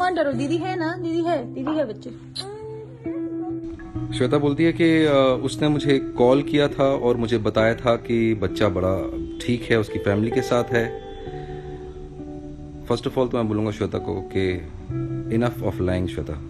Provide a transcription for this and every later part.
मत डरो, दीदी है ना, दीदी है बच्चे। श्वेता बोलती है कि उसने मुझे कॉल किया था और मुझे बताया था कि बच्चा बड़ा ठीक है, उसकी फैमिली के साथ है। फर्स्ट ऑफ ऑल तो मैं बोलूँगा श्वेता को कि इनफ ऑफ लाइंग श्वेता।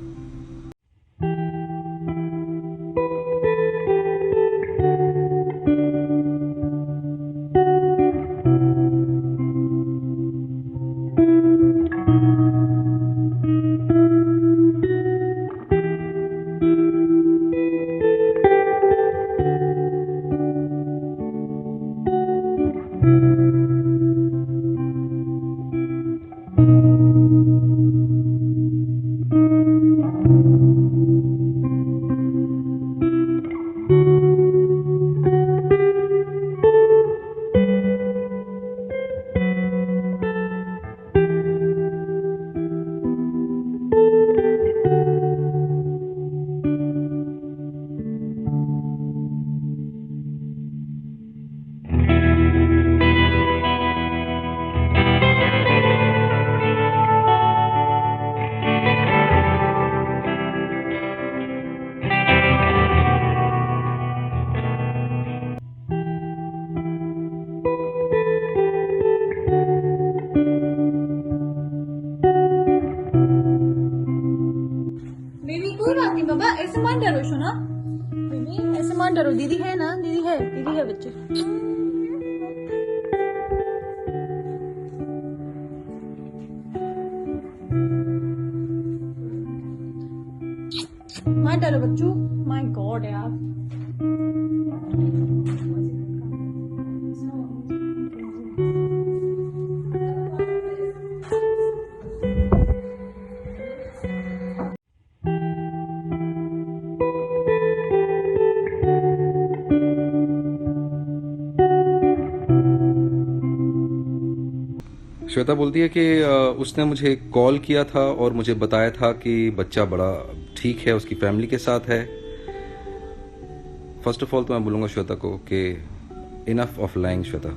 कोई बात नहीं बाबा, ऐसे मत डरो सुना, बेबी ऐसे मत डरो, दीदी है ना, दीदी है बच्चे। मत डरो बच्चों, माय गॉड यार। श्वेता बोलती है कि उसने मुझे कॉल किया था और मुझे बताया था कि बच्चा बड़ा ठीक है, उसकी फैमिली के साथ है। फर्स्ट ऑफ ऑल तो मैं बोलूँगा श्वेता को कि इनफ ऑफ लाइंग श्वेता।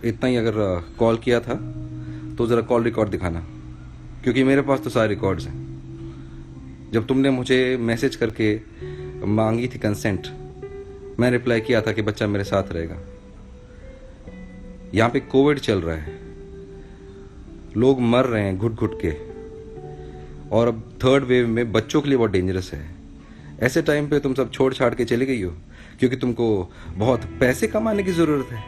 इतना ही अगर कॉल किया था तो ज़रा कॉल रिकॉर्ड दिखाना, क्योंकि मेरे पास तो सारे रिकॉर्ड्स हैं। जब तुमने मुझे मैसेज करके मांगी थी कंसेंट, मैं रिप्लाई किया था कि बच्चा मेरे साथ रहेगा। यहाँ पे कोविड चल रहा है, लोग मर रहे हैं घुट घुट के, और अब थर्ड वेव में बच्चों के लिए बहुत डेंजरस है। ऐसे टाइम पे तुम सब छोड़ छाड़ के चली गई हो क्योंकि तुमको बहुत पैसे कमाने की ज़रूरत है,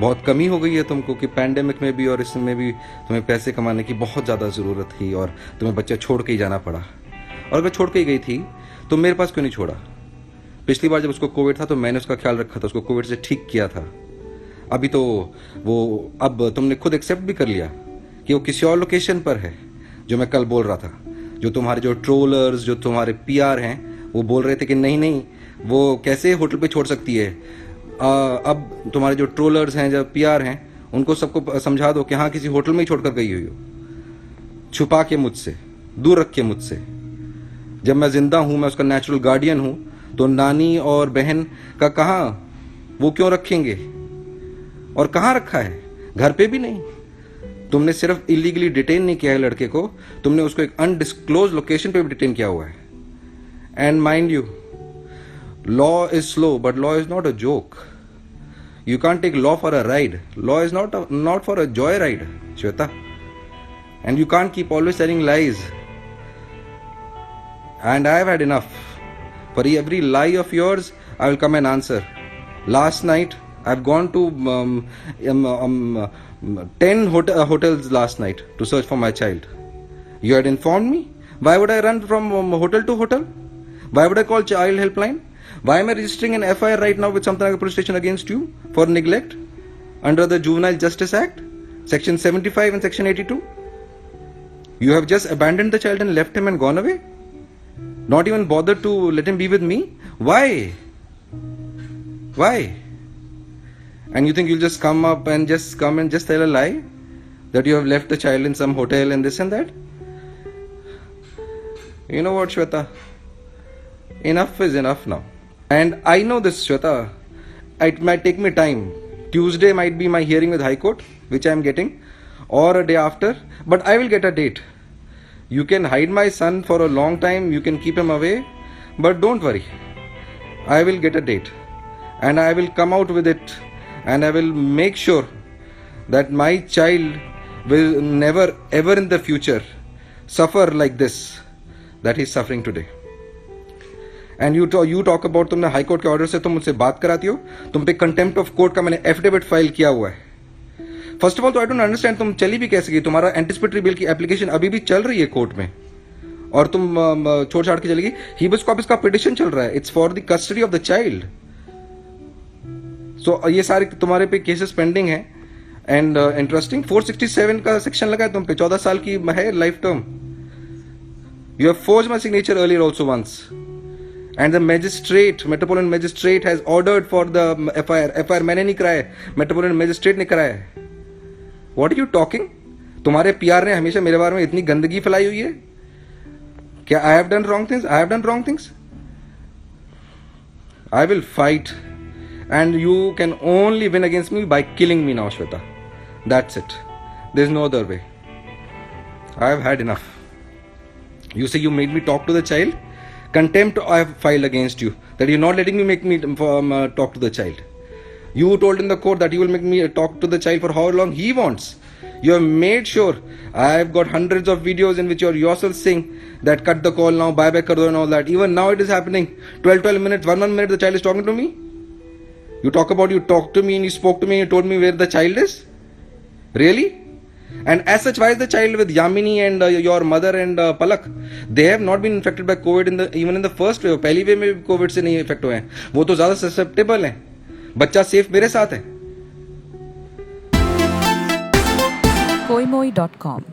बहुत कमी हो गई है तुमको कि पैंडेमिक में भी और इसमें भी तुम्हें पैसे कमाने की बहुत ज़्यादा ज़रूरत थी और तुम्हें बच्चा छोड़ के ही जाना पड़ा। और अगर छोड़ के ही गई थी तो मेरे पास क्यों नहीं छोड़ा? पिछली बार जब उसको कोविड था तो मैंने उसका ख्याल रखा था, उसको कोविड से ठीक किया था। अभी तो वो अब तुमने खुद एक्सेप्ट भी कर लिया कि वो किसी और लोकेशन पर है, जो मैं कल बोल रहा था। जो तुम्हारे जो ट्रोलर्स, जो तुम्हारे पीआर हैं, वो बोल रहे थे कि नहीं नहीं वो कैसे होटल पे छोड़ सकती है। अब तुम्हारे जो ट्रोलर्स हैं, जो पीआर हैं, उनको सबको समझा दो कि हाँ किसी होटल में ही छोड़कर गई हुई हो, छुपा के मुझसे, दूर रख के मुझसे। जब मैं जिंदा हूँ, मैं उसका नेचुरल गार्डियन हूँ, तो नानी और बहन का कहाँ, वो क्यों रखेंगे? और कहाँ रखा है? घर पे भी नहीं। तुमने सिर्फ इलीगली डिटेन नहीं किया है लड़के को, तुमने उसको एक अनडिस्क्लोज लोकेशन पे भी डिटेन किया हुआ है। And mind you, law is slow but law is not a joke. You can't take law for a ride. Law is not for a joy ride, Shweta. And you can't keep always telling lies. And I have had enough. For every lie of yours, I will come and answer. Last night, I've gone to 10 hotels last night to search for my child. You had informed me. Why would I run from hotel to hotel? Why would I call child helpline? Why am I registering an FIR right now with Samtanagar police station against you for neglect under the Juvenile Justice Act, section 75 and section 82? You have just abandoned the child and left him and gone away? Not even bothered to let him be with me? Why? Why? And you think you'll just come and just tell a lie that you have left the child in some hotel and this and that? You know what, Shweta? Enough is enough now. And I know this, Shweta. It might take me time. Tuesday might be my hearing with High Court, which I am getting. or a day after, but I will get a date. You can hide my son for a long time, you can keep him away, but don't worry. I will get a date and I will come out with it and I will make sure that my child will never ever in the future suffer like this that he's suffering today. And you talk about तुमने high court के order से तुम मुझसे बात कराती हो, तुम पे कंटेम्प्ट ऑफ कोर्ट का मैंने एफिडेविट फाइल किया हुआ है. फर्स्ट ऑफ ऑल तो आई डोंट अंडरस्टैंड तुम चली भी कैसे गई. तुम्हारा एंटिसिपेटरी बिल की एप्लीकेशन अभी भी चल रही है कोर्ट में और तुम छोड़ छाड़ के चली गई. हीबस कॉर्पस का पिटिशन चल रहा है. It's for the custody of the child. So ये सारे तुम्हारे पे केसेस पेंडिंग है. एंड इंटरेस्टिंग 467 का सेक्शन लगा है तुम पे. 14 साल की है life term. You have forged my signature earlier also once. And the magistrate, metropolitan magistrate has ordered for the FIR. FIR मैंने नहीं कराया, metropolitan magistrate ने कराया है. What are you talking? तुम्हारे PR ने हमेशा मेरे बारे में इतनी गंदगी फैलाई हुई है. क्या I have done wrong things? I have done wrong things. I will fight, and you can only win against me by killing me now, Shweta. That's it. There's no other way. I have had enough. You say you made me talk to the child. Contempt I have filed against you, that you're not letting me talk to the child. You told in the court that you will make me talk to the child for how long he wants. You have made sure. I have got hundreds of videos in which you're yourself saying that cut the call now, bye bye kar do and all that. Even now it is happening. 12 minutes, 1 minute the child is talking to me. You talked to me and you spoke to me and you told me where the child is. Really? And as such, why is the child with Yamini and your mother and Palak? They have not been infected by COVID even in the first wave. पहली wave में भी COVID से नहीं effect हुए हैं. वो तो ज्यादा ससेप्टेबल हैं. बच्चा सेफ मेरे साथ है. koimoi.com